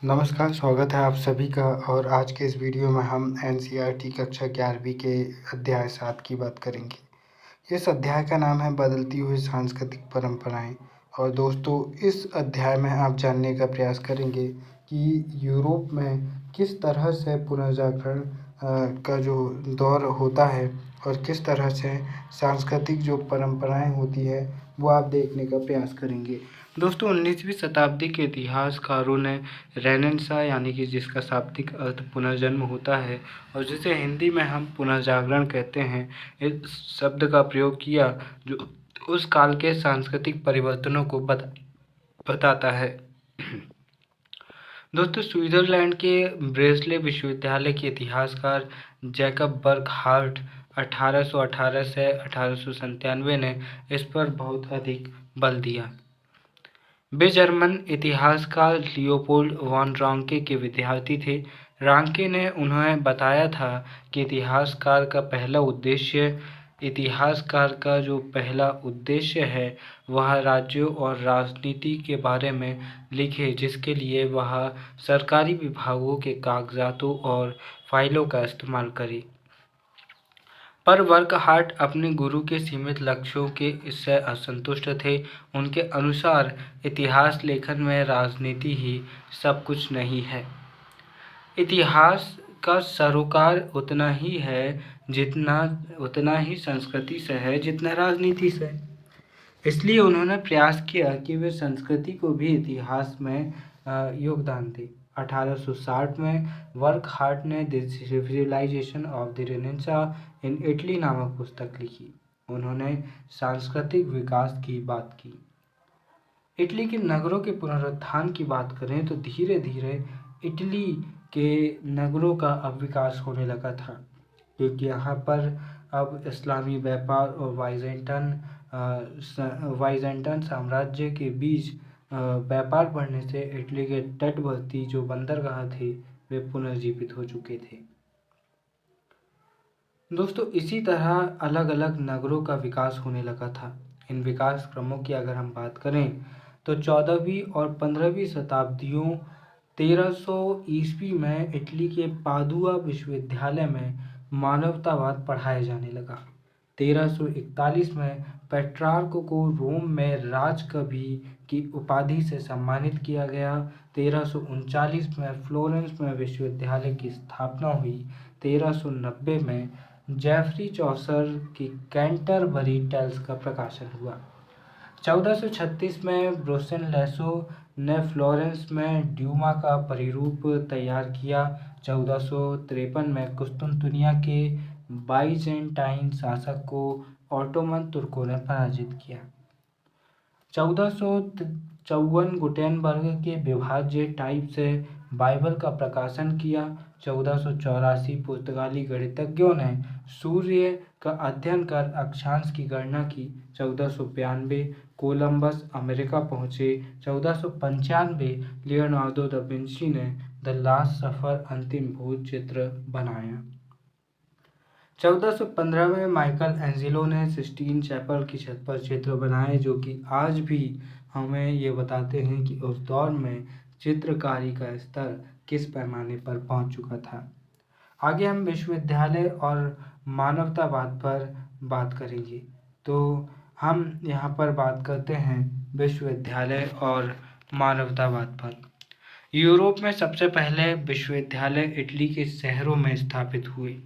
नमस्कार, स्वागत है आप सभी का। और आज के इस वीडियो में हम एनसीईआरटी कक्षा 11वीं के अध्याय 7 की बात करेंगे। इस अध्याय का नाम है बदलती हुई सांस्कृतिक परंपराएं। और दोस्तों, इस अध्याय में आप जानने का प्रयास करेंगे कि यूरोप में किस तरह से पुनर्जागरण का जो दौर होता है और किस तरह से सांस्कृतिक जो परंपराएं होती है वो आप देखने का प्रयास करेंगे। दोस्तों, 19वीं शताब्दी के इतिहासकारों ने रेनेसां यानी कि जिसका शाब्दिक अर्थ पुनर्जन्म होता है और जिसे हिंदी में हम पुनर्जागरण कहते हैं, इस शब्द का प्रयोग किया जो उस काल के सांस्कृतिक परिवर्तनों को बताता है। दोस्तों, स्विट्जरलैंड के ब्रेसले विश्वविद्यालय के इतिहासकार जैकब बर्कहार्ट 1818 से 1897 ने इस पर बहुत अधिक बल दिया। वे जर्मन इतिहासकार लियोपोल्ड वॉन रांके के विद्यार्थी थे। रांके ने उन्हें बताया था कि इतिहासकार का जो पहला उद्देश्य है वह राज्यों और राजनीति के बारे में लिखे, जिसके लिए वह सरकारी विभागों के कागजातों और फाइलों का इस्तेमाल करे। पर बर्कहार्ट अपने गुरु के सीमित लक्ष्यों के इससे असंतुष्ट थे। उनके अनुसार इतिहास लेखन में राजनीति ही सब कुछ नहीं है। इतिहास का सरोकार उतना ही संस्कृति से है जितना राजनीति से। इसलिए उन्होंने प्रयास किया कि वे संस्कृति को भी इतिहास में योगदान दें। 1860 में बर्कहार्ट ने the civilisation of the Renaissance in Italy नामक पुस्तक लिखी। उन्होंने सांस्कृतिक विकास की बात की। इटली के नगरों के पुनरुत्थान की बात करें तो धीरे धीरे इटली के नगरों का अब विकास होने लगा था, क्योंकि यहाँ पर अब इस्लामी व्यापार और वाइजेंटाइन साम्राज्य के बीच व्यापार बढ़ने से इटली के तटवर्ती जो बंदरगाह थे वे पुनर्जीवित हो चुके थे। दोस्तों, इसी तरह अलग अलग नगरों का विकास होने लगा था। इन विकास क्रमों की अगर हम बात करें तो 14वीं और 15वीं शताब्दियों 1300 ईस्वी में इटली के पादुआ विश्वविद्यालय में मानवतावाद पढ़ाया जाने लगा। 1341 में पेट्रार्क को रोम में राजकवि की उपाधि से सम्मानित किया गया। 1339 में फ्लोरेंस में विश्वविद्यालय की स्थापना हुई। 1390 में जेफरी चौसर की कैंटरबरी टेल्स का प्रकाशन हुआ। 1436 में ब्रुसेलसो ने फ्लोरेंस में ड्यूमा का परिरूप तैयार किया। 1453 में कुस्तुनतुनिया के बाइजेंटाइन शासक को ऑटोमन तुर्कों ने पराजित किया। 1454 गुटेनबर्ग के विभाज्य टाइप से बाइबल का प्रकाशन किया। 1484 पुर्तगाली गणितज्ञों ने सूर्य का अध्ययन कर अक्षांश की गणना की। 1492 कोलंबस अमेरिका पहुंचे। 1495 लियोनार्डो दा विंची ने द लास्ट सफर अंतिम भोज चित्र बनाया। 1415 में माइकल एंजेलो ने सिस्टीन चैपल की छत पर चित्र बनाए, जो कि आज भी हमें ये बताते हैं कि उस दौर में चित्रकारी का स्तर किस पैमाने पर पहुंच चुका था। आगे हम विश्वविद्यालय और मानवतावाद पर बात करेंगे। तो हम यहाँ पर बात करते हैं विश्वविद्यालय और मानवतावाद पर। यूरोप में सबसे पहले विश्वविद्यालय इटली के शहरों में स्थापित हुए।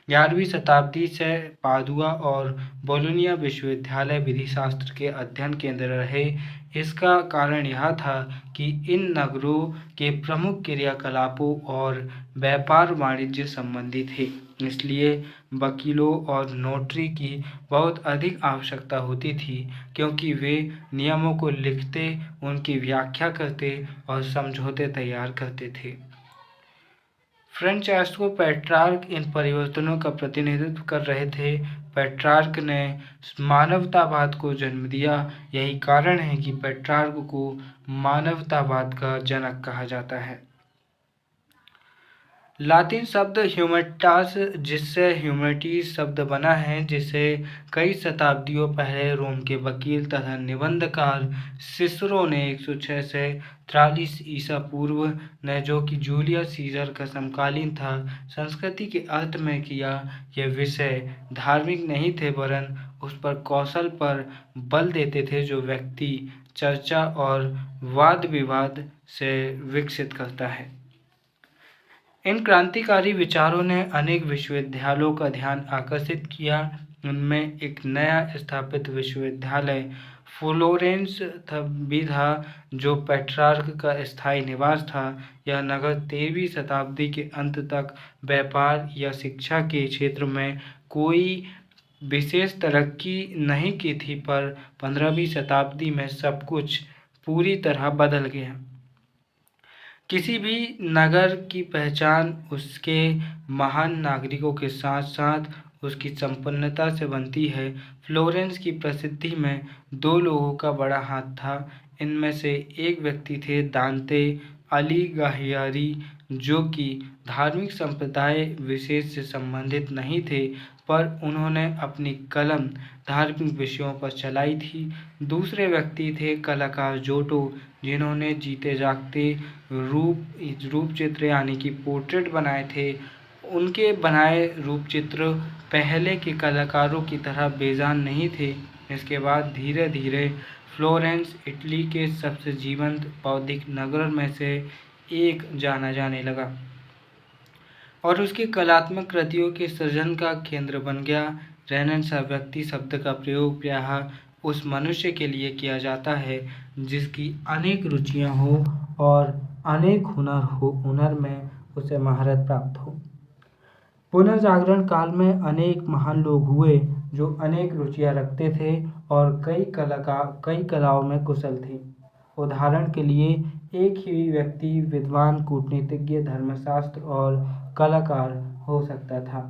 11वीं शताब्दी से पादुआ और बोलोनिया विश्वविद्यालय विधि शास्त्र के अध्ययन केंद्र रहे। इसका कारण यह था कि इन नगरों के प्रमुख क्रियाकलापों और व्यापार वाणिज्य संबंधी थे, इसलिए वकीलों और नोटरी की बहुत अधिक आवश्यकता होती थी, क्योंकि वे नियमों को लिखते, उनकी व्याख्या करते और समझौते तैयार करते थे। फ्रांचेस्को पेट्रार्क इन परिवर्तनों का प्रतिनिधित्व कर रहे थे। पेट्रार्क ने मानवतावाद को जन्म दिया। यही कारण है कि पेट्रार्क को मानवतावाद का जनक कहा जाता है। लातिन शब्द ह्यूमैनिटास जिससे ह्यूमैनिटीज शब्द बना है, जिसे कई शताब्दियों पहले रोम के वकील तथा निबंधकार सिसरो ने 106 से 43 ईसा पूर्व ने, जो कि जूलियस सीजर का समकालीन था, संस्कृति के अर्थ में किया। ये विषय धार्मिक नहीं थे वरन उस पर कौशल पर बल देते थे जो व्यक्ति चर्चा और वाद विवाद से विकसित करता है। इन क्रांतिकारी विचारों ने अनेक विश्वविद्यालयों का ध्यान आकर्षित किया। उनमें एक नया स्थापित विश्वविद्यालय फ्लोरेंस भी था, जो पेट्रार्क का स्थायी निवास था। यह नगर 13वीं शताब्दी के अंत तक व्यापार या शिक्षा के क्षेत्र में कोई विशेष तरक्की नहीं की थी, पर 15वीं शताब्दी में सब कुछ पूरी तरह बदल गया। किसी भी नगर की पहचान उसके महान नागरिकों के साथ साथ उसकी संपन्नता से बनती है। फ्लोरेंस की प्रसिद्धि में दो लोगों का बड़ा हाथ था। इनमें से एक व्यक्ति थे दांते अलिगाहियारी, जो कि धार्मिक संप्रदाय विशेष से संबंधित नहीं थे, पर उन्होंने अपनी कलम धार्मिक विषयों पर चलाई थी। दूसरे व्यक्ति थे कलाकार जोटो, जिन्होंने जीते जागते रूप चित्र यानी कि पोर्ट्रेट बनाए थे। उनके बनाए रूप चित्र पहले के कलाकारों की तरह बेजान नहीं थे। इसके बाद धीरे धीरे फ्लोरेंस इटली के सबसे जीवंत बौद्धिक नगरों में से एक जाना जाने लगा और उसकी कलात्मक कृतियों के सृजन का केंद्र बन गया। रेनेसां व्यक्ति शब्द का प्रयोग प्रायः उस मनुष्य के लिए किया जाता है जिसकी अनेक रुचियां हो और अनेक हुनर में उसे महारत प्राप्त हो। पुनर्जागरण काल में अनेक महान लोग हुए जो अनेक रुचियां रखते थे और कई कलाओं में कुशल थे। उदाहरण के लिए एक ही व्यक्ति विद्वान, कूटनीतिज्ञ, धर्मशास्त्र और कलाकार हो सकता था।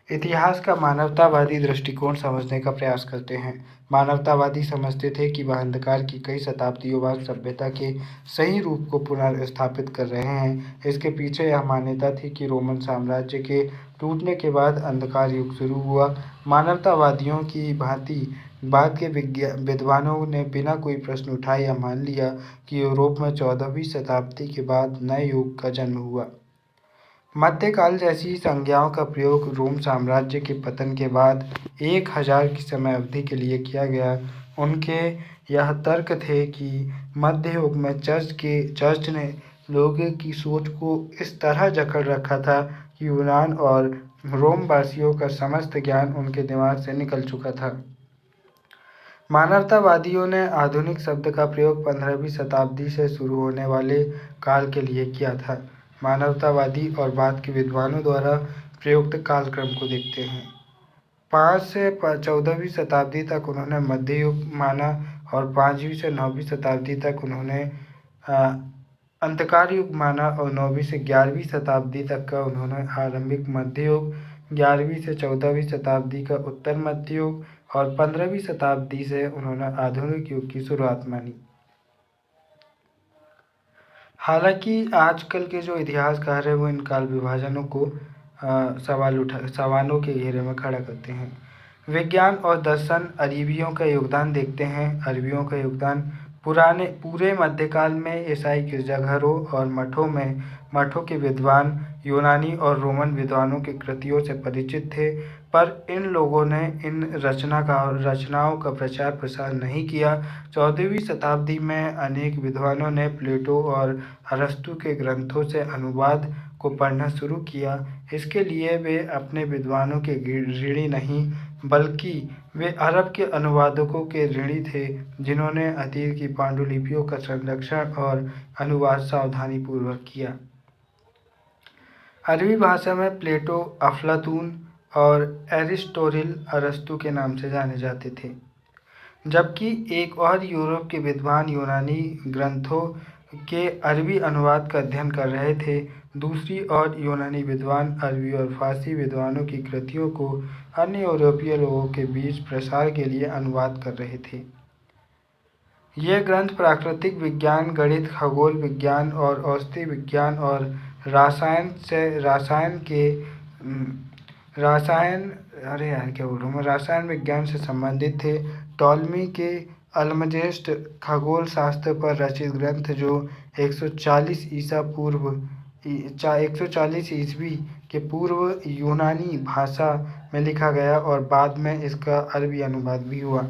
इतिहास का मानवतावादी दृष्टिकोण समझने का प्रयास करते हैं। मानवतावादी समझते थे कि वह अंधकार की कई शताब्दियों बाद सभ्यता के सही रूप को पुनर्स्थापित कर रहे हैं। इसके पीछे यह मान्यता थी कि रोमन साम्राज्य के टूटने के बाद अंधकार युग शुरू हुआ। मानवतावादियों की भांति बाद के विद्वानों ने बिना कोई प्रश्न उठाए यह मान लिया कि यूरोप में 14वीं शताब्दी के बाद नए युग का जन्म हुआ। मध्यकाल जैसी संज्ञाओं का प्रयोग रोम साम्राज्य के पतन के बाद 1000 की समय अवधि के लिए किया गया। उनके यह तर्क थे कि मध्य युग में चर्च ने लोगों की सोच को इस तरह जकड़ रखा था कि यूनान और रोम वासियों का समस्त ज्ञान उनके दिमाग से निकल चुका था। मानवतावादियों ने आधुनिक शब्द का प्रयोग 15वीं शताब्दी से शुरू होने वाले काल के लिए किया था। मानवतावादी और बाद के विद्वानों द्वारा प्रयुक्त कालक्रम को देखते हैं। 5 से 14वीं शताब्दी तक उन्होंने मध्य युग माना और 5वीं से 9वीं शताब्दी तक उन्होंने अंधकार युग माना और 9वीं से 11वीं शताब्दी तक का उन्होंने आरंभिक मध्य युग, 11वीं से 14वीं शताब्दी का उत्तर मध्य युग और 15वीं शताब्दी से उन्होंने आधुनिक युग की शुरुआत मानी। हालांकि आजकल के जो इतिहासकार हैं वो इन काल विभाजनों को सवालों के घेरे में खड़ा करते हैं। विज्ञान और दर्शन अरबियों का योगदान देखते हैं। अरबियों का योगदान पूरे मध्यकाल में ईसाई गिरजाघरों और मठों के विद्वान यूनानी और रोमन विद्वानों की कृतियों से परिचित थे, पर इन लोगों ने इन रचनाओं का प्रचार प्रसार नहीं किया। 14वीं शताब्दी में अनेक विद्वानों ने प्लेटो और अरस्तु के ग्रंथों से अनुवाद को पढ़ना शुरू किया। इसके लिए वे अपने विद्वानों के ऋणी नहीं, बल्कि वे अरब के अनुवादकों के ऋणी थे, जिन्होंने अतीत की पांडुलिपियों का संरक्षण और अनुवाद सावधानीपूर्वक किया। अरबी भाषा में प्लेटो अफलातून और एरिस्टोटल अरस्तु के नाम से जाने जाते थे, जबकि एक और यूरोप के विद्वान यूनानी ग्रंथों के अरबी अनुवाद का अध्ययन कर रहे थे। दूसरी ओर यूनानी विद्वान अरबी और फारसी विद्वानों की कृतियों को अन्य यूरोपीय लोगों के बीच प्रसार के लिए अनुवाद कर रहे थे। ये ग्रंथ प्राकृतिक विज्ञान, गणित, खगोल विज्ञान और औषधि विज्ञान और रसायन के रसायन अरे यार क्या बोल रहा हूँ मैं, रसायन विज्ञान से संबंधित थे। टॉलमी के अल्मजेस्ट खगोल शास्त्र पर रचित ग्रंथ जो 140 ईसा पूर्व 140 ईस्वी के पूर्व यूनानी भाषा में लिखा गया और बाद में इसका अरबी अनुवाद भी हुआ।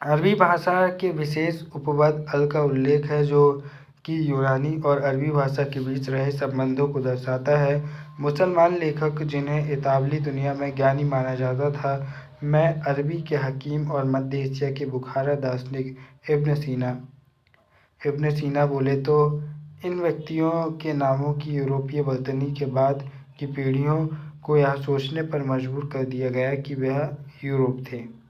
अरबी भाषा के विशेष उपपद अल का उल्लेख है जो कि यूनानी और अरबी भाषा के बीच रहे संबंधों को दर्शाता है। मुसलमान लेखक जिन्हें इतालवी दुनिया में ज्ञानी माना जाता था में अरबी के हकीम और मध्य एशिया के बुखारा दार्शनिक इब्न सीना बोले तो इन व्यक्तियों के नामों की यूरोपीय वतनी के बाद की पीढ़ियों को यह सोचने पर मजबूर कर दिया गया कि वह यूरोप थे।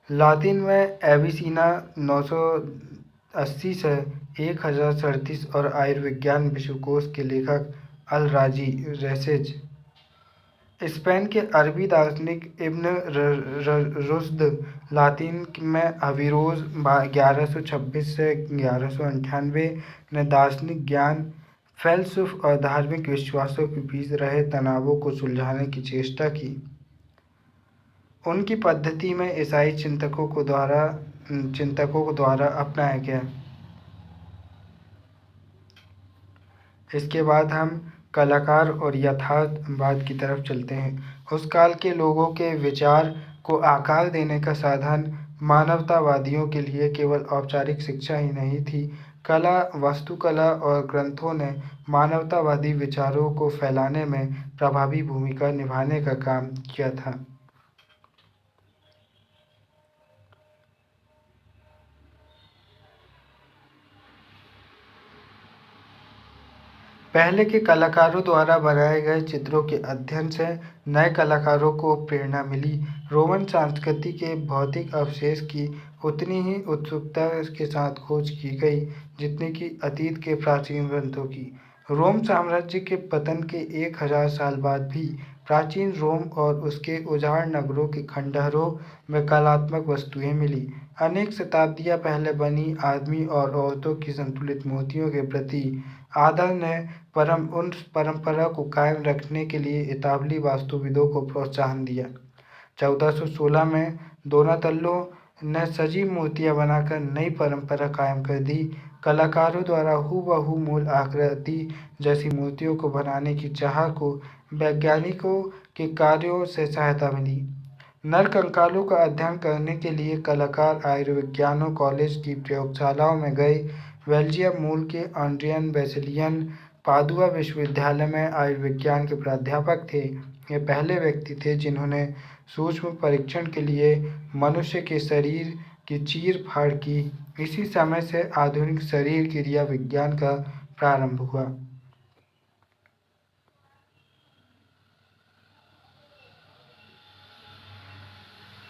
लातिन में एविसीना 980 से 1037 और आयुर्विज्ञान विश्वकोश के लेखक अल राजी रेसेज। स्पेन के अरबी दार्शनिक इब्न रुश्द लातिन में अविरोज 1126 से 1198 ने दार्शनिक ज्ञान, फ़लसफ़ा और धार्मिक विश्वासों के बीच रहे तनावों को सुलझाने की चेष्टा की। उनकी पद्धति में ईसाई चिंतकों को द्वारा अपनाया गया। इसके बाद हम कलाकार और यथार्थवाद की तरफ चलते हैं। उस काल के लोगों के विचार को आकार देने का साधन मानवतावादियों के लिए केवल औपचारिक शिक्षा ही नहीं थी। कला, वास्तुकला और ग्रंथों ने मानवतावादी विचारों को फैलाने में प्रभावी भूमिका निभाने का काम किया था। पहले के कलाकारों द्वारा बनाए गए चित्रों के अध्ययन से नए कलाकारों को प्रेरणा मिली। रोमन संस्कृति के भौतिक अवशेष की उतनी ही उत्सुकता के साथ खोज की गई जितनी कि अतीत के प्राचीन ग्रंथों की। रोम साम्राज्य के पतन के 1000 साल बाद भी प्राचीन रोम और उसके उजाड़ नगरों के खंडहरों में कलात्मक वस्तुएं मिली। अनेक शताब्दियां पहले बनी आदमी और औरतों की संतुलित मूर्तियों के प्रति आदर ने उन परंपरा को कायम रखने के लिए इतालवी वास्तुविदों को प्रोत्साहन दिया। 1416 में दोनातेल्लो ने सजी मूर्तियां बनाकर नई परंपरा कायम कर दी। कलाकारों द्वारा हूबहू मूल आकृति जैसी मूर्तियों को बनाने की चाह को वैज्ञानिकों के कार्यों से सहायता मिली। नर कंकालों का अध्ययन करने के लिए कलाकार आयुर्विज्ञानों कॉलेज की प्रयोगशालाओं में गए। बेल्जियम मूल के एड्रियन बेसिलियन पादुआ विश्वविद्यालय में आयुर्विज्ञान के प्राध्यापक थे। ये पहले व्यक्ति थे जिन्होंने सूक्ष्म परीक्षण के लिए मनुष्य के शरीर की चीर-फाड़ की। इसी समय से आधुनिक शरीर क्रिया विज्ञान का प्रारंभ हुआ।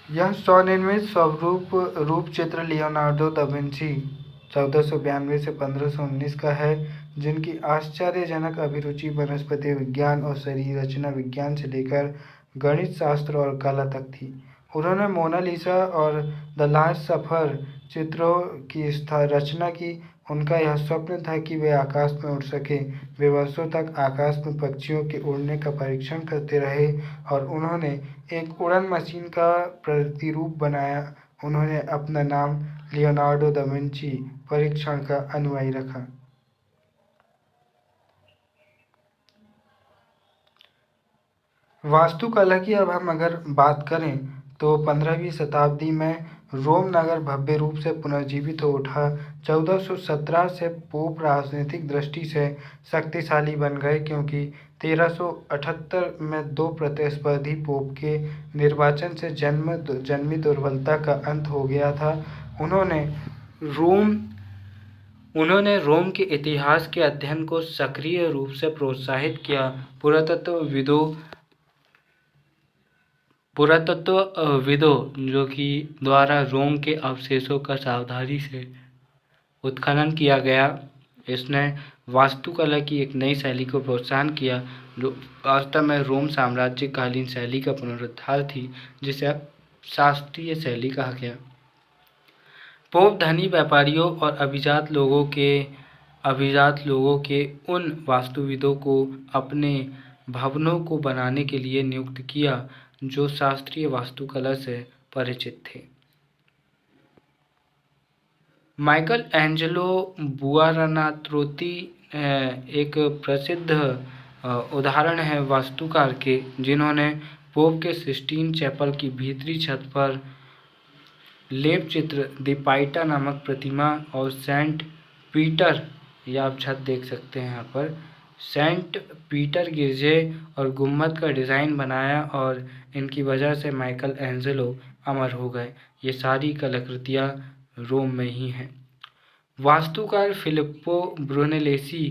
यह स्वनिर्मित स्वरूप रूप चित्र लियोनार्डो दा विंची 1492 से 1519 का है, जिनकी आश्चर्यजनक अभिरुचि वनस्पति विज्ञान और शरीर रचना विज्ञान से लेकर गणित शास्त्र और कला तक थी। उन्होंने मोनालिसा और द लास्ट सफर चित्रों की रचना की। उनका यह स्वप्न था कि वे आकाश में उड़ सकें। वे वर्षों तक आकाश में पक्षियों के उड़ने का परीक्षण करते रहे और उन्होंने एक उड़न मशीन का प्रतिरूप बनाया। उन्होंने अपना नाम लियोनार्डो दा विंची परीक्षण का अनुयायी रखा। वास्तुकला की अब हम अगर बात करें तो 15वीं शताब्दी में रोम नगर भव्य रूप से पुनर्जीवित हो उठा। 1417 से पोप राजनीतिक दृष्टि से शक्तिशाली बन गए क्योंकि 1378 में दो प्रतिस्पर्धी पोप के निर्वाचन से जन्मी दुर्बलता का अंत हो गया था। उन्होंने रोम के इतिहास के अध्ययन को सक्रिय रूप से प्रोत्साहित किया। पुरातत्वविदों जो कि द्वारा रोम के अवशेषों का सावधानी से उत्खनन किया गया। इसने वास्तुकला की एक नई शैली को प्रोत्साहन किया, जो वास्तव में रोम साम्राज्यकालीन शैली का पुनरुद्धार थी, जिसे अब शास्त्रीय शैली कहा गया। पोप धनी व्यापारियों और अभिजात लोगों के उन वास्तुविदों को अपने भवनों को बनाने के लिए नियुक्त किया जो शास्त्रीय वास्तुकला से परिचित थे। माइकल एंजेलो बुआरानातोती एक प्रसिद्ध उदाहरण है वास्तुकार के, जिन्होंने पोप के सिस्टीन चैपल की भीतरी छत पर लेप चित्र, द पाइटा नामक प्रतिमा और सेंट पीटर, या आप छत देख सकते हैं यहाँ पर, सेंट पीटर गिरजे और गुम्बद का डिज़ाइन बनाया और इनकी वजह से माइकल एंजेलो अमर हो गए। ये सारी कलाकृतियाँ रोम में ही हैं। वास्तुकार फिलिप्पो ब्रूनेलेसी,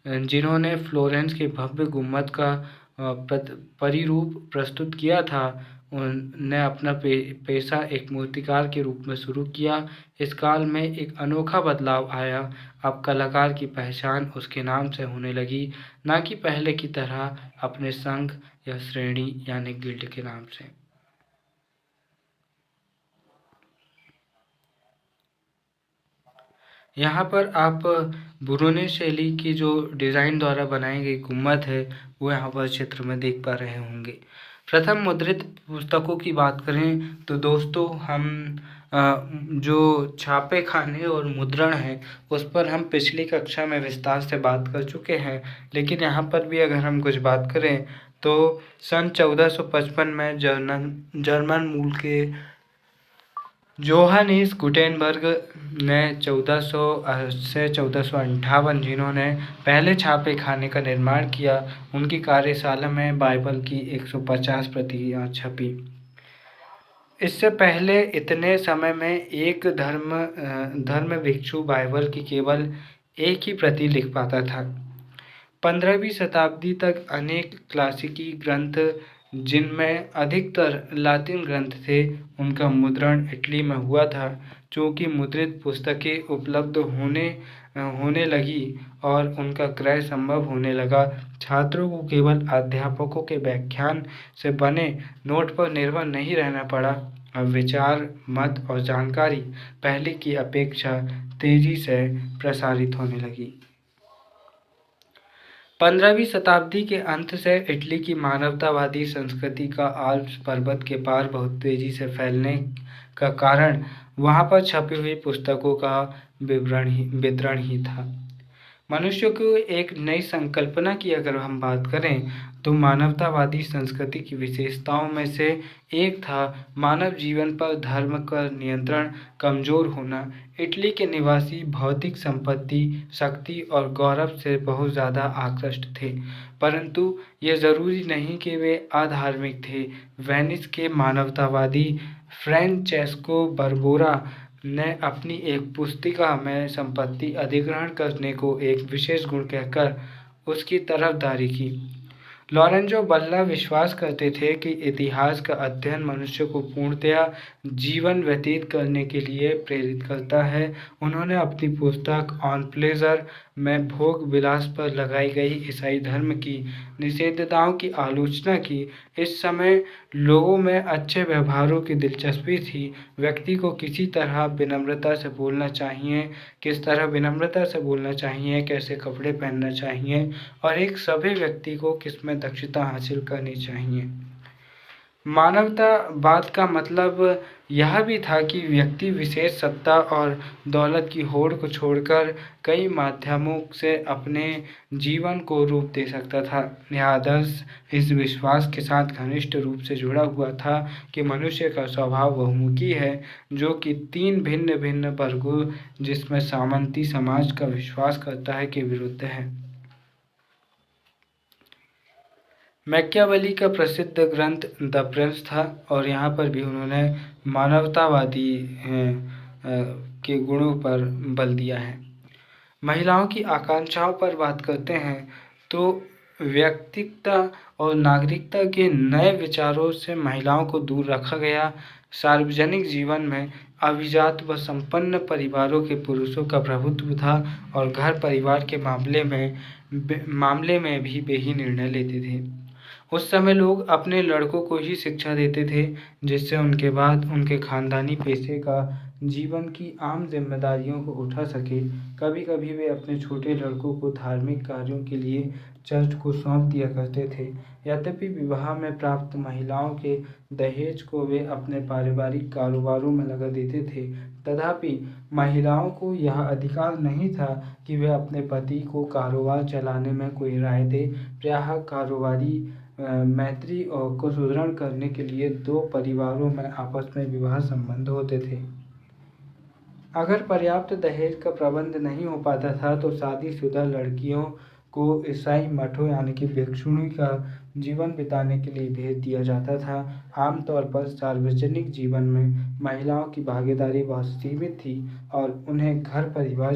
जिन्होंने फ्लोरेंस के भव्य गुम्बद का परिरूप प्रस्तुत किया था, उन्होंने अपना पेशा एक मूर्तिकार के रूप में शुरू किया। इस काल में एक अनोखा बदलाव आया। अब कलाकार की पहचान उसके नाम से होने लगी, न कि पहले की तरह अपने संघ या श्रेणी यानी गिल्ड के नाम से। यहाँ पर आप ब्रूने शैली की जो डिज़ाइन द्वारा बनाई गई गुम्बद है वो यहाँ पर चित्र में देख पा रहे होंगे। प्रथम मुद्रित पुस्तकों की बात करें तो दोस्तों हम जो छापे खाने और मुद्रण है उस पर हम पिछली कक्षा में विस्तार से बात कर चुके हैं, लेकिन यहाँ पर भी अगर हम कुछ बात करें तो सन 1455 में जर्मन मूल के जोहानिस गुटेनबर्ग ने 1400 से 1458, जिन्होंने पहले छापे खाने का निर्माण किया, उनकी कार्यशाला में बाइबल की 150 प्रतियां छपी। इससे पहले इतने समय में एक धर्म भिक्षु बाइबल की केवल एक ही प्रति लिख पाता था। 15वीं शताब्दी तक अनेक क्लासिकी ग्रंथ, जिनमें अधिकतर लातिन ग्रंथ थे, उनका मुद्रण इटली में हुआ था। चूँकि मुद्रित पुस्तकें उपलब्ध होने लगी और उनका क्रय संभव होने लगा, छात्रों को केवल अध्यापकों के व्याख्यान से बने नोट पर निर्भर नहीं रहना पड़ा। अब विचार, मत और जानकारी पहले की अपेक्षा तेजी से प्रसारित होने लगी। 15वीं शताब्दी के अंत से इटली की मानवतावादी संस्कृति का आल्प्स पर्वत के पार बहुत तेजी से फैलने का कारण वहाँ पर छपी हुई पुस्तकों का वितरण ही था। मनुष्य को एक नई संकल्पना की अगर हम बात करें तो मानवतावादी संस्कृति की विशेषताओं में से एक था मानव जीवन पर धर्म का नियंत्रण कमजोर होना। इटली के निवासी भौतिक संपत्ति, शक्ति और गौरव से बहुत ज़्यादा आकृष्ट थे, परंतु ये ज़रूरी नहीं कि वे अधार्मिक थे। वेनिस के मानवतावादी फ्रांचेस्को बर्बोरा ने अपनी एक पुस्तिका में संपत्ति अधिग्रहण करने को एक विशेष गुण कहकर उसकी तरफदारी की। लॉरेंजो बल्ला विश्वास करते थे कि इतिहास का अध्ययन मनुष्य को पूर्णतया जीवन व्यतीत करने के लिए प्रेरित करता है। उन्होंने अपनी पुस्तक ऑन प्लेजर में भोग विलास पर लगाई गई ईसाई धर्म की निषेधताओं की आलोचना की। इस समय लोगों में अच्छे व्यवहारों की दिलचस्पी थी। व्यक्ति को किस तरह विनम्रता से बोलना चाहिए, कैसे कपड़े पहनना चाहिए और एक सभ्य व्यक्ति को किसमें दक्षता हासिल करनी चाहिए। मानवतावाद का मतलब यह भी था कि व्यक्ति विशेष सत्ता और दौलत की होड़ को छोड़कर कई माध्यमों से अपने जीवन को रूप दे सकता था। यह आदर्श इस विश्वास के साथ घनिष्ठ रूप से जुड़ा हुआ था कि मनुष्य का स्वभाव बहुमुखी है, जो कि 3 भिन्न भिन्न वर्गों, जिसमें सामंती समाज का विश्वास करता है, के विरुद्ध है। मैकियावेली का प्रसिद्ध ग्रंथ द प्रिंस था और यहाँ पर भी उन्होंने मानवतावादी के गुणों पर बल दिया है। महिलाओं की आकांक्षाओं पर बात करते हैं तो व्यक्तिगता और नागरिकता के नए विचारों से महिलाओं को दूर रखा गया। सार्वजनिक जीवन में अभिजात व संपन्न परिवारों के पुरुषों का प्रभुत्व था और घर परिवार के मामले में भी वे ही निर्णय लेते थे। उस समय लोग अपने लड़कों को ही शिक्षा देते थे, जिससे उनके बाद उनके खानदानी पेशे का जीवन की आम जिम्मेदारियों को उठा सके। कभी-कभी वे अपने छोटे लड़कों को धार्मिक कार्यों के लिए चर्च को सौंप दिया करते थे। यद्यपि विवाह में प्राप्त महिलाओं के दहेज को वे अपने पारिवारिक कारोबारों में लगा देते थे, तथापि महिलाओं को यह अधिकार नहीं था कि वे अपने पति को कारोबार चलाने में कोई राय दें। प्रायः कारोबारी मैत्री और को सुदृढ़ करने के लिए दो परिवारों में आपस में विवाह संबंध होते थे। अगर पर्याप्त दहेज का प्रबंध नहीं हो पाता था तो शादीशुदा लड़कियों को ईसाई मठों यानी कि भिक्षुणी का जीवन बिताने के लिए भेज दिया जाता था। आमतौर पर सार्वजनिक जीवन में महिलाओं की भागीदारी बहुत सीमित थी और उन्हें घर परिवार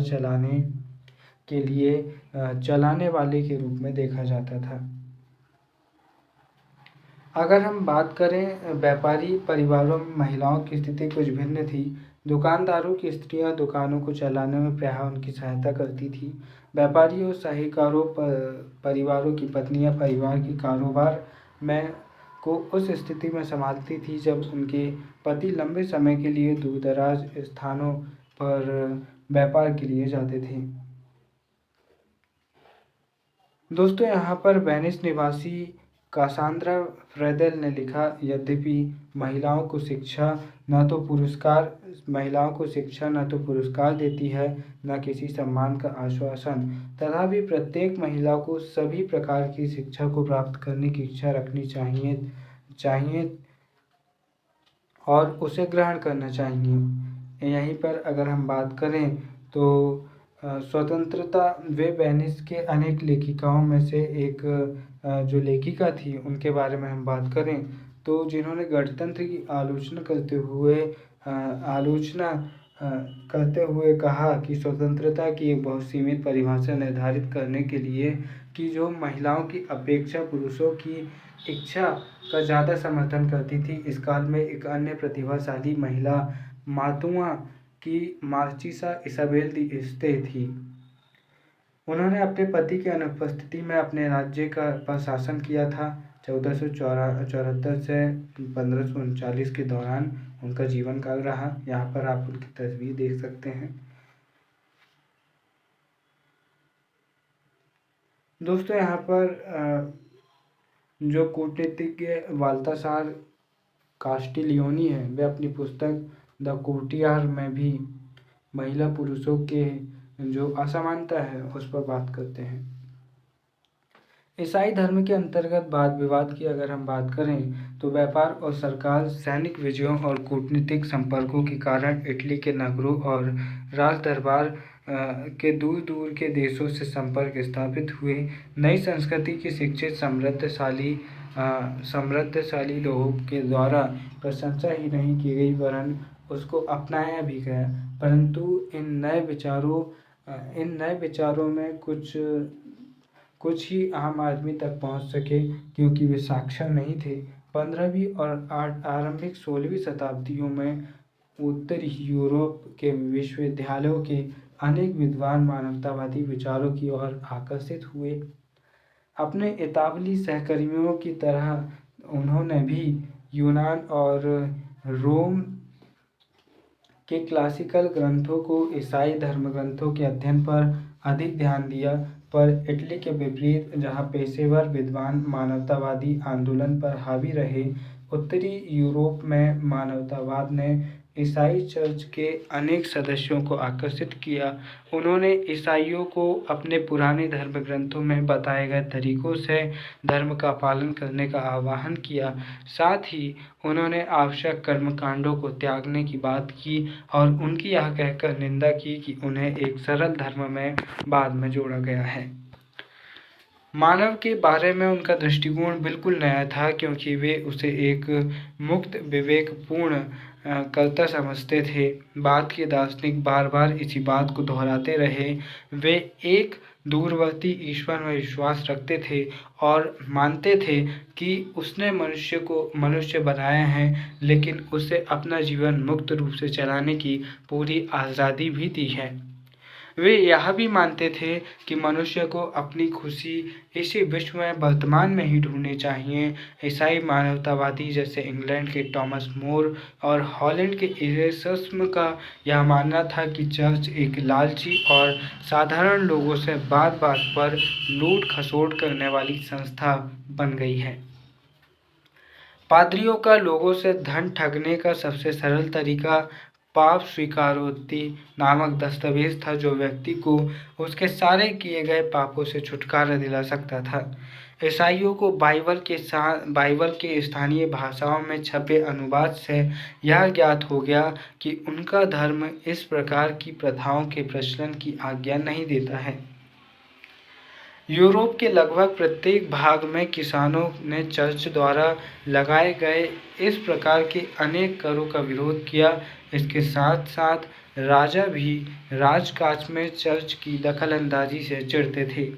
चलाने वाले के रूप में देखा जाता था। अगर हम बात करें व्यापारी परिवारों में महिलाओं की स्थिति कुछ भिन्न थी। दुकानदारों की स्त्रियां दुकानों को चलाने में प्रायः उनकी सहायता करती थी। व्यापारी और साहूकारों परिवारों की पत्नियां परिवार के कारोबार में को उस स्थिति में संभालती थी जब उनके पति लंबे समय के लिए दूर-दराज स्थानों पर व्यापार के लिए जाते थे। दोस्तों, यहाँ पर वेनिस निवासी कासांद्रा फ्रेदेल ने लिखा, यद्यपि महिलाओं को शिक्षा न तो पुरस्कार देती है न किसी सम्मान का आश्वासन, तथापि प्रत्येक महिला को सभी प्रकार की शिक्षा को प्राप्त करने की इच्छा रखनी चाहिए और उसे ग्रहण करना चाहिए। यहीं पर अगर हम बात करें तो स्वतंत्रता, वे वेनिस के अनेक लेखिकाओं में से एक जो लेखिका थी उनके बारे में हम बात करें तो जिन्होंने गणतंत्र की आलोचना करते हुए कहा कि स्वतंत्रता की एक बहुत सीमित परिभाषा निर्धारित करने के लिए कि जो महिलाओं की अपेक्षा पुरुषों की इच्छा का ज़्यादा समर्थन करती थी। इस काल में एक अन्य प्रतिभाशाली महिला मातुआ की मार्चिसा इसाबेल दी एस्ते थी। उन्होंने अपने पति की अनुपस्थिति में अपने राज्य पर शासन किया था। 1474 से 1539 के दौरान उनका जीवन काल रहा। यहाँ पर आप उनकी तस्वीर देख सकते हैं। दोस्तों, यहाँ पर जो कूटनीतिज्ञ बाल्थासार कास्टिलियोनी है, वे अपनी पुस्तक द कोर्टियार में भी महिला पुरुषों के जो असमानता है उस पर बात करते हैं। ईसाई धर्म के अंतर्गत वाद विवाद की अगर हम बात करें तो व्यापार और सरकार, सैनिक विजयों और कूटनीतिक संपर्कों के कारण इटली के नगरों और राज दरबार के दूर दूर के देशों से संपर्क स्थापित हुए। नई संस्कृति की शिक्षित समृद्धशाली लोगों के द्वारा प्रशंसा ही नहीं की गई वरन उसको अपनाया भी गया, परंतु इन नए विचारों में कुछ ही आम आदमी तक पहुंच सके क्योंकि वे साक्षर नहीं थे। 15वीं और आरंभिक 16वीं शताब्दियों में उत्तरी यूरोप के विश्वविद्यालयों के अनेक विद्वान मानवतावादी विचारों की ओर आकर्षित हुए। अपने इतालवी सहकर्मियों की तरह उन्होंने भी यूनान और रोम के क्लासिकल ग्रंथों को ईसाई धर्म ग्रंथों के अध्ययन पर अधिक ध्यान दिया, पर इटली के विपरीत, जहाँ पेशेवर विद्वान मानवतावादी आंदोलन पर हावी रहे, उत्तरी यूरोप में मानवतावाद ने ईसाई चर्च के अनेक सदस्यों को आकर्षित किया। उन्होंने ईसाइयों को अपने पुराने धर्म ग्रंथों में बताए गए तरीकों से धर्म का पालन करने का आह्वान किया। साथ ही उन्होंने आवश्यक कर्मकांडों को त्यागने की बात की और उनकी यह कहकर निंदा की कि उन्हें एक सरल धर्म में बाद में जोड़ा गया है। मानव के बारे में उनका दृष्टिकोण बिल्कुल नया था क्योंकि वे उसे एक मुक्त विवेकपूर्ण करता समझते थे। बाद के दार्शनिक बार बार इसी बात को दोहराते रहे। वे एक दूरवर्ती ईश्वर में विश्वास रखते थे और मानते थे कि उसने मनुष्य को मनुष्य बनाया है, लेकिन उसे अपना जीवन मुक्त रूप से चलाने की पूरी आज़ादी भी दी है। वे यह भी मानते थे कि मनुष्य को अपनी खुशी इसी विश्व में वर्तमान में ही ढूंढनी चाहिए। ईसाई मानवतावादी जैसे इंग्लैंड के टॉमस मोर और हॉलैंड के इरेसम का यह मानना था कि चर्च एक लालची और साधारण लोगों से बात बात पर लूट खसोट करने वाली संस्था बन गई है। पादरियों का लोगों से धन ठगने का सबसे सरल तरीका पाप स्वीकारोक्ति नामक दस्तावेज था, जो व्यक्ति को उसके सारे किए गए पापों से छुटकारा दिला सकता था। ईसाइयों को बाइबल के स्थानीय भाषाओं में छपे अनुवाद से यह ज्ञात हो गया कि उनका धर्म इस प्रकार की प्रथाओं के प्रचलन की आज्ञा नहीं देता है। यूरोप के लगभग प्रत्येक भाग में किसानों ने चर्च द्वारा लगाए गए इस प्रकार के अनेक करों का विरोध किया। इसके साथ साथ राजा भी राजकाज में चर्च की दखलंदाजी से चिढ़ते थे।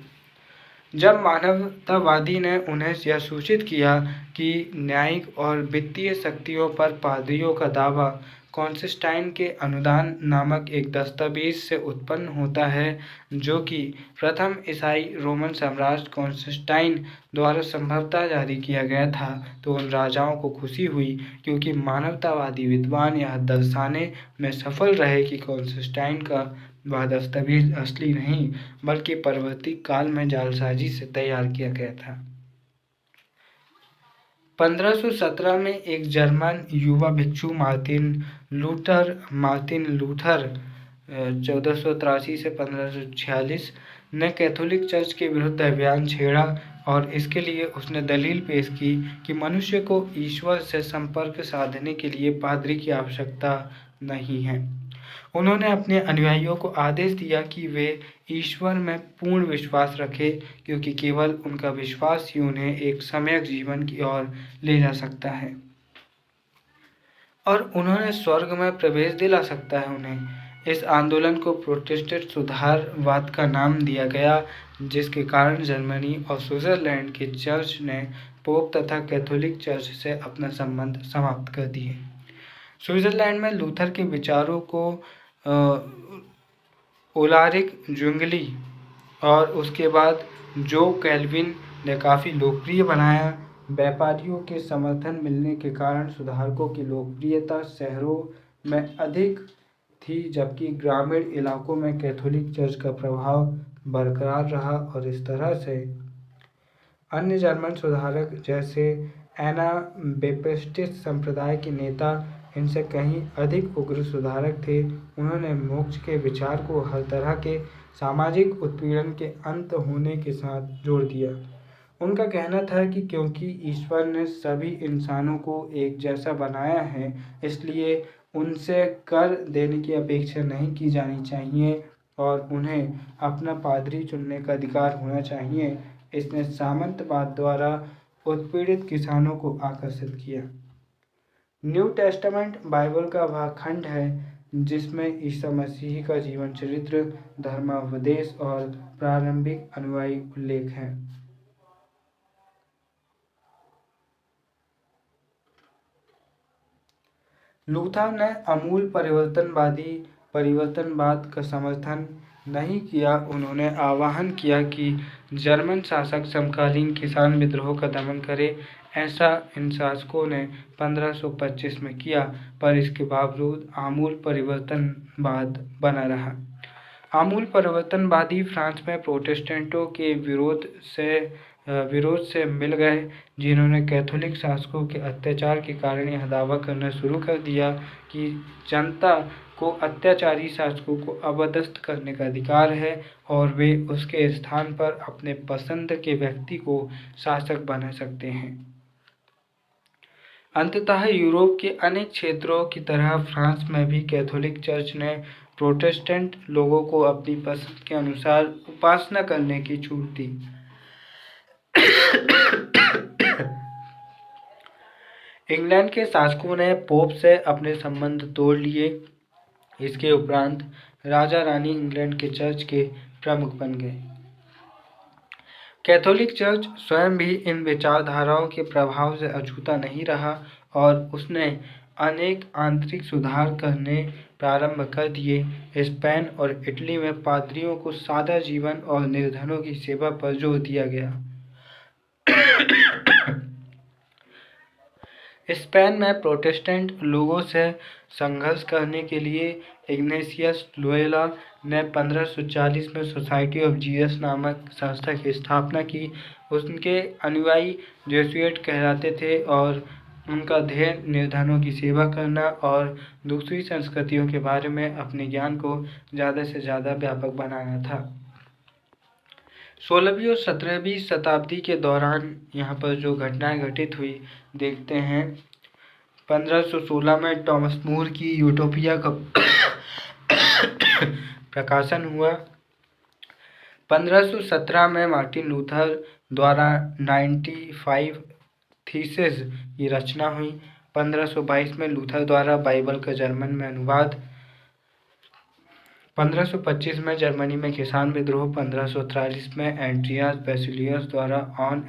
जब मानवतावादी ने उन्हें यह सूचित किया कि न्यायिक और वित्तीय शक्तियों पर पादरियों का दावा कॉन्स्टेंटाइन के अनुदान नामक एक दस्तावेज से उत्पन्न होता है, जो कि प्रथम ईसाई रोमन सम्राट कॉन्स्टेंटाइन द्वारा संभवतः जारी किया गया था, तो उन राजाओं को खुशी हुई, क्योंकि मानवतावादी विद्वान यह दर्शाने में सफल रहे कि कॉन्स्टेंटाइन का वह दस्तावेज असली नहीं बल्कि परवर्ती काल में जालसाजी से तैयार किया गया था। 1517 में एक जर्मन युवा भिक्षु मार्टिन लूथर 1483 से 1546 ने कैथोलिक चर्च के विरुद्ध अभियान छेड़ा, और इसके लिए उसने दलील पेश की कि मनुष्य को ईश्वर से संपर्क साधने के लिए पादरी की आवश्यकता नहीं है। उन्होंने अपने अनुयायियों को आदेश दिया कि वे ईश्वर में पूर्ण विश्वास रखें, क्योंकि केवल उनका विश्वास ही उन्हें एक सम्यक जीवन की ओर ले जा सकता है और उन्हें स्वर्ग में प्रवेश दिला सकता है। उन्हें इस आंदोलन को प्रोटेस्टेंट सुधारवाद का नाम दिया गया, जिसके कारण जर्मनी और स्विट्जरलैंड के चर्च ने पोप तथा कैथोलिक चर्च से अपना संबंध समाप्त कर दिए। स्विट्जरलैंड में लूथर के विचारों को ओलारिक जुंगली और उसके बाद जो कैल्विन ने काफ़ी लोकप्रिय बनाया। व्यापारियों के समर्थन मिलने के कारण सुधारकों की लोकप्रियता शहरों में अधिक थी, जबकि ग्रामीण इलाकों में कैथोलिक चर्च का प्रभाव बरकरार रहा, और इस तरह से अन्य जर्मन सुधारक जैसे एना बेप्टिस्ट संप्रदाय के नेता इनसे कहीं अधिक उग्र सुधारक थे। उन्होंने मोक्ष के विचार को हर तरह के सामाजिक उत्पीड़न के अंत होने के साथ जोड़ दिया। उनका कहना था कि क्योंकि ईश्वर ने सभी इंसानों को एक जैसा बनाया है, इसलिए उनसे कर देने की अपेक्षा नहीं की जानी चाहिए और उन्हें अपना पादरी चुनने का अधिकार होना चाहिए। इसने सामंतवाद द्वारा उत्पीड़ित किसानों को आकर्षित किया। न्यू टेस्टामेंट बाइबल का वह खंड है जिसमें ईसा मसीह का जीवन चरित्र, धर्मावदेश और प्रारंभिक अनुयायी उल्लेख हैं। लूथर ने आमूल परिवर्तनवाद का समर्थन नहीं किया। उन्होंने आह्वान किया कि जर्मन शासक समकालीन किसान विद्रोह का दमन करे। ऐसा इन शासकों ने 1525 में किया, पर इसके बावजूद आमूल परिवर्तनवाद बना रहा। आमूल परिवर्तनवादी फ्रांस में प्रोटेस्टेंटों के विरोध से मिल गए, जिन्होंने कैथोलिक शासकों के अत्याचार के कारण यह दावा करना शुरू कर दिया कि जनता को अत्याचारी शासकों को अपदस्थ करने का अधिकार है और वे उसके स्थान पर अपने पसंद के व्यक्ति को शासक बना सकते हैं। अंततः यूरोप के अनेक क्षेत्रों की तरह फ्रांस में भी कैथोलिक चर्च ने प्रोटेस्टेंट लोगों को अपनी पसंद के अनुसार उपासना करने की छूट दी। इंग्लैंड के शासकों ने पोप से अपने संबंध तोड़ लिए। इसके उपरांत राजा रानी इंग्लैंड के चर्च के प्रमुख बन गए। कैथोलिक चर्च स्वयं भी इन विचारधाराओं के प्रभाव से अछूता नहीं रहा और उसने अनेक आंतरिक सुधार करने प्रारंभ कर दिए। स्पेन और इटली में पादरियों को सादा जीवन और निर्धनों की सेवा पर जोर दिया गया। स्पेन में प्रोटेस्टेंट लोगों से संघर्ष करने के लिए इग्नेशियस लोयोला ने 1540 में सोसाइटी ऑफ जीसस नामक संस्था की स्थापना की। उनके अनुयायी जेसुइट कहलाते थे और उनका ध्येय निर्धनों की सेवा करना और दूसरी संस्कृतियों के बारे में अपने ज्ञान को ज़्यादा से ज़्यादा व्यापक बनाना था। 16वीं और 17वीं शताब्दी के दौरान यहाँ पर जो घटनाएं घटित हुई देखते हैं। 1516 में टॉमस मूर की यूटोपिया का प्रकाशन हुआ। 1517 में मार्टिन लूथर द्वारा 95 थीसिस की रचना हुई। 1522 में लूथर द्वारा बाइबल का जर्मन में अनुवाद। 1525 में जर्मनी में किसान विद्रोह। 1543 में एंड्रियास बेसिलियस द्वारा ऑन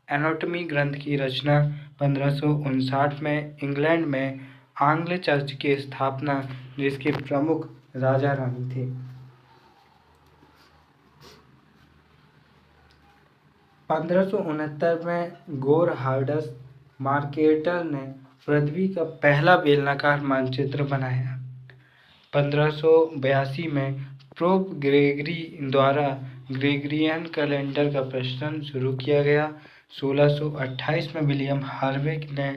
एनाटॉमी ग्रंथ की रचना। 1559 में इंग्लैंड में आंग्ल चर्च की स्थापना, जिसके प्रमुख राजा रानी थे। 1569 में गोरहार्डस मार्केटर ने पृथ्वी का पहला बेलनाकार मानचित्र बनाया। 1582 में पोप ग्रेगरी द्वारा ग्रेगरियन कैलेंडर का प्रचलन शुरू किया गया। 1628 में विलियम हार्विक ने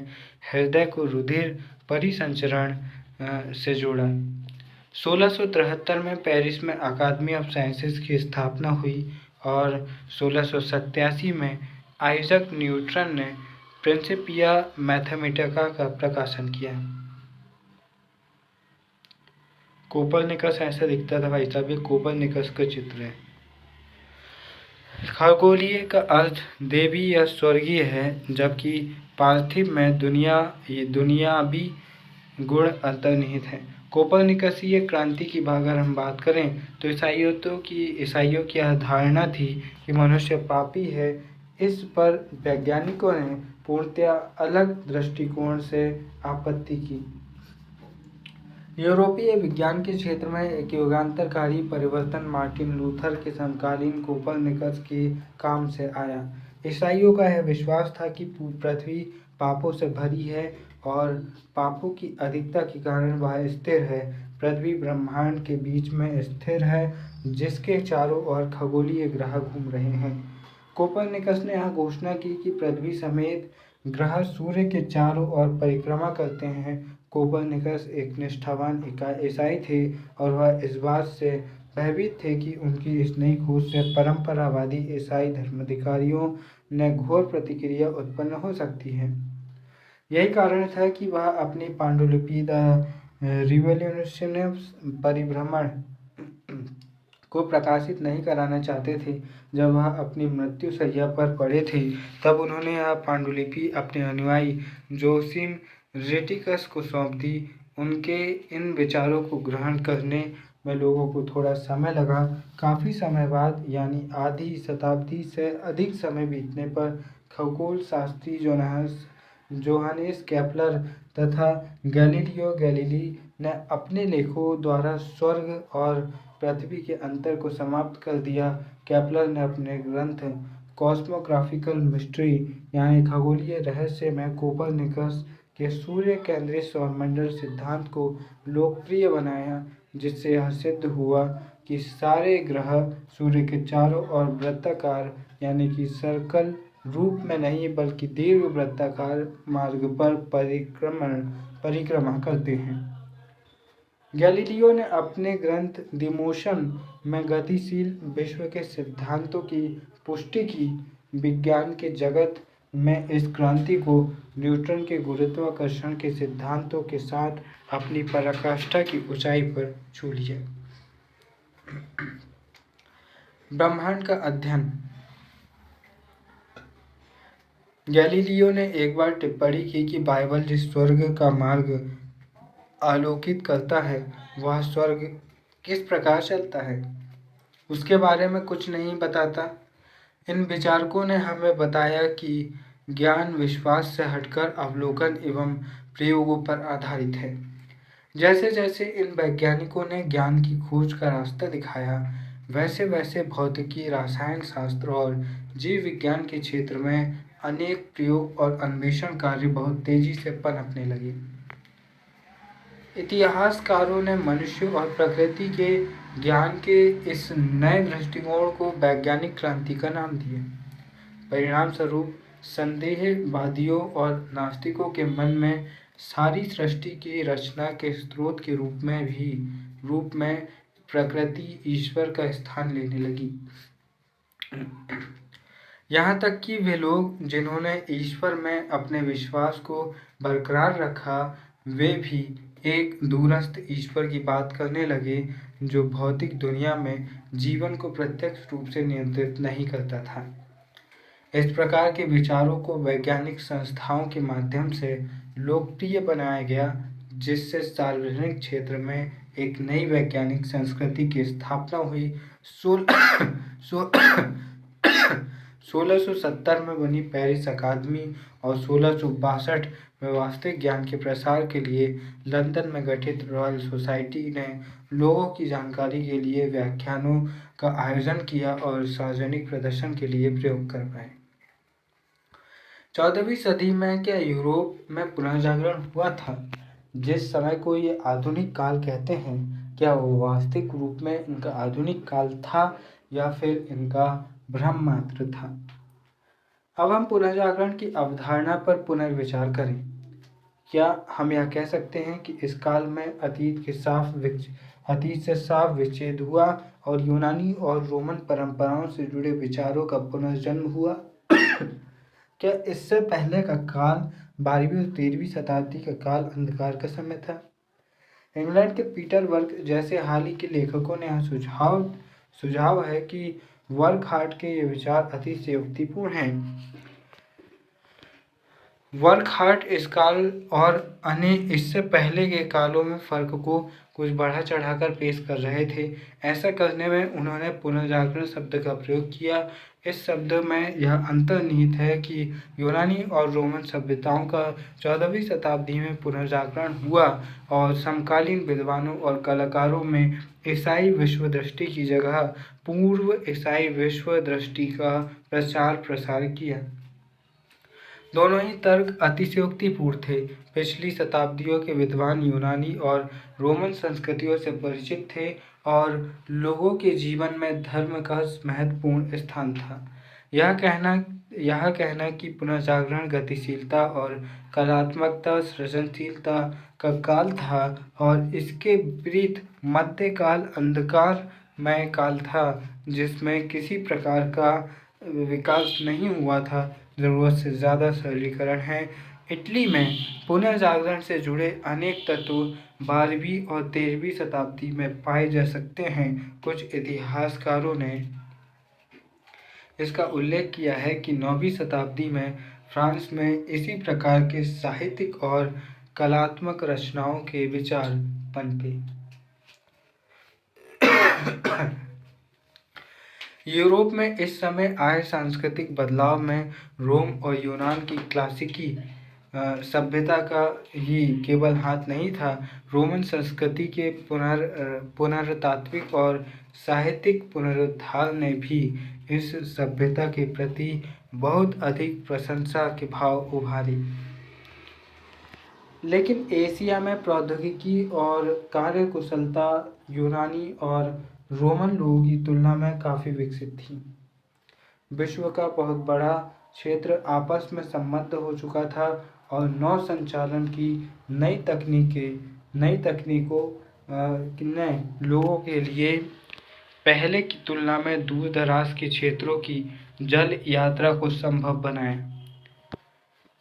हृदय को रुधिर परिसंचरण से जोड़ा। 1673 में पेरिस में अकादमी ऑफ साइंसेस की स्थापना हुई और 1687 में आइजक न्यूटन ने प्रिंसिपिया मैथमेटिका का प्रकाशन किया। कोपरनिकस ऐसा दिखता था भाई साहब, ये कोपरनिकस का चित्र है। खगोलीय का अर्थ देवी या स्वर्गीय है, जबकि पार्थिव में दुनियावी गुण अंतर्निहित है। कोपरनिकसीय क्रांति की अगर हम बात करें तो ईसाइयों की यह धारणा थी कि मनुष्य पापी है। इस पर वैज्ञानिकों ने पूर्णतया अलग दृष्टिकोण से आपत्ति की। यूरोपीय विज्ञान के क्षेत्र में एक युगांतरकारी परिवर्तन मार्टिन लूथर के समकालीन कोपरनिकस के काम से आया। ईसाइयों का यह विश्वास था कि पृथ्वी पापों से भरी है और पापों की अधिकता के कारण वह स्थिर है। पृथ्वी ब्रह्मांड के बीच में स्थिर है, जिसके चारों ओर खगोलीय ग्रह घूम रहे हैं। कोपरनिकस ने यह घोषणा की कि पृथ्वी समेत ग्रह सूर्य के चारों ओर परिक्रमा करते हैं। कोपरनिकस एक निष्ठावान ईसाई थे और वह इस बात से भयभीत थे कि उनकी इस नई खोज से परंपरावादी ईसाई धर्माधिकारियों ने घोर प्रतिक्रिया उत्पन्न हो सकती है। यही कारण था कि वह अपनी पांडुलिपि द रिवोल्यूशनरी परिभ्रमण को प्रकाशित नहीं कराना चाहते थे। जब वह अपनी मृत्यु शैया पर पड़े थे, तब उन्होंने यह पांडुलिपि अपने अनुयायी जोसिम रेटिकस को सौंप दी। उनके इन विचारों को ग्रहण करने में लोगों को थोड़ा समय लगा। काफ़ी समय बाद, यानी आधी शताब्दी से अधिक समय बीतने पर, खगोल शास्त्री जोहानेस केपलर तथा गैलीलियो गैलीली ने अपने लेखों द्वारा स्वर्ग और पृथ्वी के अंतर को समाप्त कर दिया। केपलर ने अपने ग्रंथ कॉस्मोग्राफिकल मिस्ट्री यानी खगोलीय रहस्य में कोपरनिकस के सूर्य केंद्रित सौरमंडल सिद्धांत को लोकप्रिय बनाया, जिससे यह सिद्ध हुआ कि सारे ग्रह सूर्य के चारों ओर वृत्ताकार यानी कि सर्कल रूप में नहीं बल्कि दीर्घवृत्ताकार मार्ग पर परिक्रमा करते हैं। गैलीलियो ने अपने ग्रंथ द मोशन में गतिशील विश्व के सिद्धांतों की पुष्टि की। विज्ञान के जगत में इस क्रांति को न्यूटन के गुरुत्वाकर्षण के सिद्धांतों के साथ अपनी पराकाष्ठा की ऊंचाई पर छू लिया। ब्रह्मांड का अध्ययन। गैलीलियो ने एक बार टिप्पणी की कि बाइबल जिस स्वर्ग का मार्ग आलोकित करता है वह स्वर्ग किस प्रकार चलता है उसके बारे में कुछ नहीं बताता। इन विचारकों ने हमें बताया कि ज्ञान विश्वास से हटकर अवलोकन एवं प्रयोगों पर आधारित है। जैसे जैसे इन वैज्ञानिकों ने ज्ञान की खोज का रास्ता दिखाया, वैसे वैसे भौतिकी, रसायन शास्त्र और जीव विज्ञान के क्षेत्र में अनेक प्रयोग और अन्वेषण कार्य बहुत तेजी से पनपने लगे। इतिहासकारों ने मनुष्य और प्रकृति के ज्ञान के इस नए दृष्टिकोण को वैज्ञानिक क्रांति का नाम दिया। परिणाम स्वरूप संदेहवादियों और नास्तिकों के मन में सारी सृष्टि की रचना के स्रोत के रूप में प्रकृति ईश्वर का स्थान लेने लगी। यहाँ तक कि वे लोग जिन्होंने ईश्वर में अपने विश्वास को बरकरार रखा, वे भी एक दूरस्थ ईश्वर की बात करने लगे जो भौतिक दुनिया में जीवन को प्रत्यक्ष रूप से नियंत्रित नहीं करता था। इस प्रकार के विचारों को वैज्ञानिक संस्थाओं के माध्यम से लोकप्रिय बनाया गया, जिससे सार्वजनिक क्षेत्र में एक नई वैज्ञानिक संस्कृति की स्थापना हुई। 1670 में बनी पेरिस अकादमी और 1662 में वास्तविक ज्ञान के प्रसार के लिए लंदन में गठित रॉयल सोसाइटी ने लोगों की जानकारी के लिए व्याख्यानों का आयोजन किया और सार्वजनिक प्रदर्शन के लिए प्रयोग करवाए। 14वीं सदी में क्या यूरोप में पुनर्जागरण हुआ था? जिस समय को ये आधुनिक काल कहते हैं, क्या वो वास्तविक रूप में इनका आधुनिक काल था या फिर इनका भ्रम मात्र था? अब हम पुनर्जागरण की अवधारणा पर पुनर्विचार करें। क्या हम यह कह सकते हैं कि इस काल में अतीत से साफ विच्छेद हुआ और यूनानी और रोमन परंपराओं से जुड़े विचारों का पुनर्जन्म हुआ? क्या इससे पहले का काल 12वीं और 13वीं शताब्दी का काल अंधकार का समय था? इंग्लैंड के पीटर वर्क जैसे हाल ही के लेखकों ने यह सुझाव है कि वर्कहार्ट के ये विचार अतिशयोक्तिपूर्ण हैं। वर्कहार्ट इस काल और इससे पहले के कालों में फर्क को कुछ बढ़ा चढ़ाकर पेश कर रहे थे। ऐसा करने में उन्होंने पुनर्जागरण शब्द का प्रयोग किया। इस शब्द में यह अंतर्निहित है कि यूनानी और रोमन सभ्यताओं का 14वीं शताब्दी में पुनर्जागरण हुआ और समकालीन विद्वानों और कलाकारों में ईसाई विश्व दृष्टि की जगह पूर्व ईसाई विश्व दृष्टि का प्रचार प्रसार किया। दोनों ही तर्क अतिशयोक्तिपूर्ण थे। पिछली शताब्दियों के विद्वान यूनानी और रोमन संस्कृतियों से परिचित थे और लोगों के जीवन में धर्म का महत्वपूर्ण स्थान था। यह कहना कि पुनर्जागरण गतिशीलता और कलात्मकता, सृजनशीलता का काल था और इसके विपरीत मध्यकाल अंधकारमय काल था जिसमें किसी प्रकार का विकास नहीं हुआ था, जरूरत से ज़्यादा सरलीकरण है। इटली में पुनर्जागरण से जुड़े अनेक तत्व 12वीं और 13वीं शताब्दी में पाए जा सकते हैं। कुछ इतिहासकारों ने इसका उल्लेख किया है कि 9वीं शताब्दी में फ्रांस में इसी प्रकार के साहित्यिक और कलात्मक रचनाओं के विचार पनपे। यूरोप में इस समय आए सांस्कृतिक बदलाव में रोम और यूनान की क्लासिकी सभ्यता का ही केवल हाथ नहीं था। रोमन संस्कृति के पुनर्तात्विक और साहित्यिक पुनरुद्धार ने भी इस सभ्यता के प्रति बहुत अधिक प्रशंसा के भाव उभारे। लेकिन एशिया में प्रौद्योगिकी और कार्यकुशलता यूनानी और रोमन लोगों की तुलना में काफ़ी विकसित थी। विश्व का बहुत बड़ा क्षेत्र आपस में सम्बद्ध हो चुका था और नौ संचालन की नई तकनीकों ने लोगों के लिए पहले की तुलना में दूर दराज के क्षेत्रों की जल यात्रा को संभव बनाया।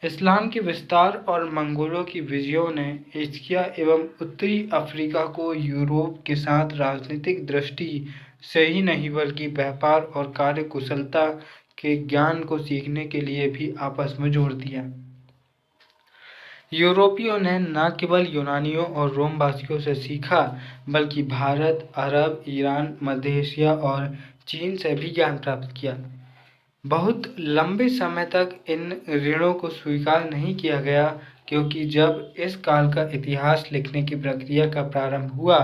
इस्लाम के विस्तार और मंगोलों की विजयों ने एशिया एवं उत्तरी अफ्रीका को यूरोप के साथ राजनीतिक दृष्टि से ही नहीं बल्कि व्यापार और कार्यकुशलता के ज्ञान को सीखने के लिए भी आपस में जोड़ दिया। यूरोपियों ने न केवल यूनानियों और रोमवासियों से सीखा, बल्कि भारत, अरब, ईरान, मध्य एशिया और चीन से भी ज्ञान प्राप्त किया। बहुत लंबे समय तक इन ऋणों को स्वीकार नहीं किया गया, क्योंकि जब इस काल का इतिहास लिखने की प्रक्रिया का प्रारंभ हुआ,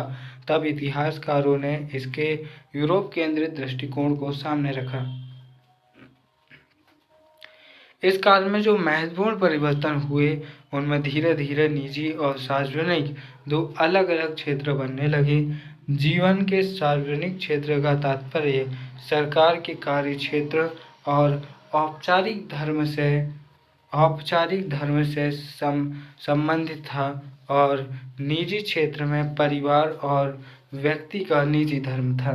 तब इतिहासकारों ने इसके यूरोप केंद्रित दृष्टिकोण को सामने रखा। इस काल में जो महत्वपूर्ण परिवर्तन हुए, उनमें धीरे धीरे निजी और सार्वजनिक दो अलग अलग क्षेत्र बनने लगे। जीवन के सार्वजनिक क्षेत्र का तात्पर्य सरकार के कार्य क्षेत्र और औपचारिक धर्म से संबंधित था, और निजी क्षेत्र में परिवार और व्यक्ति का निजी धर्म था।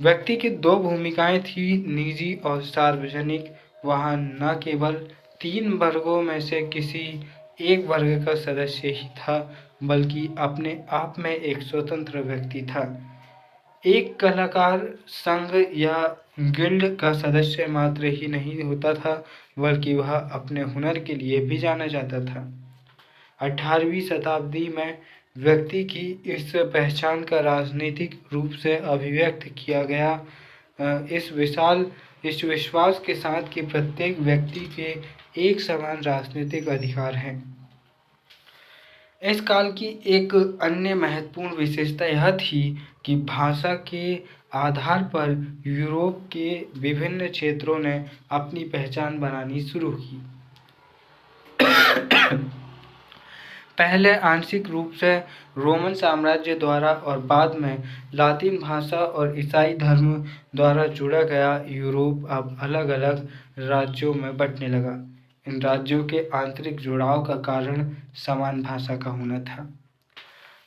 व्यक्ति की दो भूमिकाएं थीं, निजी और सार्वजनिक। वह न केवल तीन वर्गों में से किसी एक वर्ग का सदस्य ही था, बल्कि अपने आप में एक स्वतंत्र व्यक्ति था। एक कलाकार संघ या गिल्ड का सदस्य मात्र ही नहीं होता था, बल्कि वह अपने हुनर के लिए भी जाना जाता था। 18वीं शताब्दी में व्यक्ति की इस पहचान का राजनीतिक रूप से अभिव्यक्त किया गया, इस विश्वास के साथ कि प्रत्येक व्यक्ति के एक समान राजनीतिक अधिकार हैं। इस काल की एक अन्य महत्वपूर्ण विशेषता यह थी कि भाषा के आधार पर यूरोप के विभिन्न क्षेत्रों ने अपनी पहचान बनानी शुरू की। पहले आंशिक रूप से रोमन साम्राज्य द्वारा और बाद में लातिन भाषा और ईसाई धर्म द्वारा जुड़ा गया यूरोप अब अलग अलग राज्यों में बंटने लगा। इन राज्यों के आंतरिक जुड़ाव का कारण समान भाषा का होना था।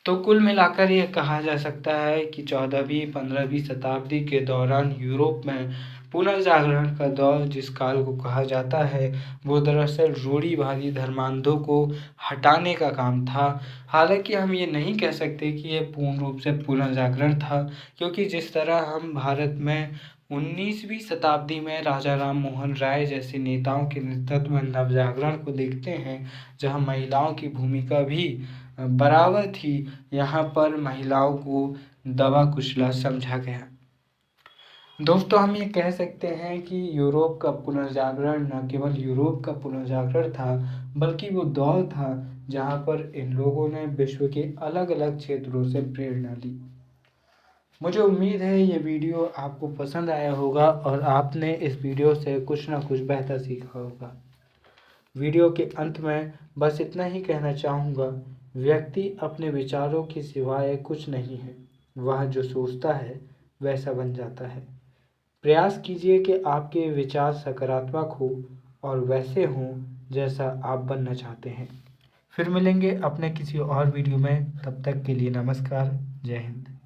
तो कुल मिलाकर यह कहा जा सकता है कि 14वीं-15वीं शताब्दी के दौरान यूरोप में पुनर्जागरण का दौर जिस काल को कहा जाता है, वो दरअसल रूढ़िवादी धर्मांधों को हटाने का काम था। हालांकि हम ये नहीं कह सकते कि ये पूर्ण रूप से पुनर्जागरण था, क्योंकि जिस तरह हम भारत में 19वीं शताब्दी में राजा राम मोहन राय जैसे नेताओं के नेतृत्व में नवजागरण को देखते हैं, जहाँ महिलाओं की भूमिका भी बराबर थी, यहाँ पर महिलाओं को दबा कुचला समझा गया। दोस्तों, हम ये कह सकते हैं कि यूरोप का पुनर्जागरण न केवल यूरोप का पुनर्जागरण था, बल्कि वो दौर था जहाँ पर इन लोगों ने विश्व के अलग अलग क्षेत्रों से प्रेरणा ली। मुझे उम्मीद है ये वीडियो आपको पसंद आया होगा और आपने इस वीडियो से कुछ ना कुछ बेहतर सीखा होगा। वीडियो के अंत में बस इतना ही कहना चाहूँगा, व्यक्ति अपने विचारों के सिवाय कुछ नहीं है। वह जो सोचता है वैसा बन जाता है। प्रयास कीजिए कि आपके विचार सकारात्मक हो और वैसे हों जैसा आप बनना चाहते हैं। फिर मिलेंगे अपने किसी और वीडियो में। तब तक के लिए नमस्कार। जय हिंद।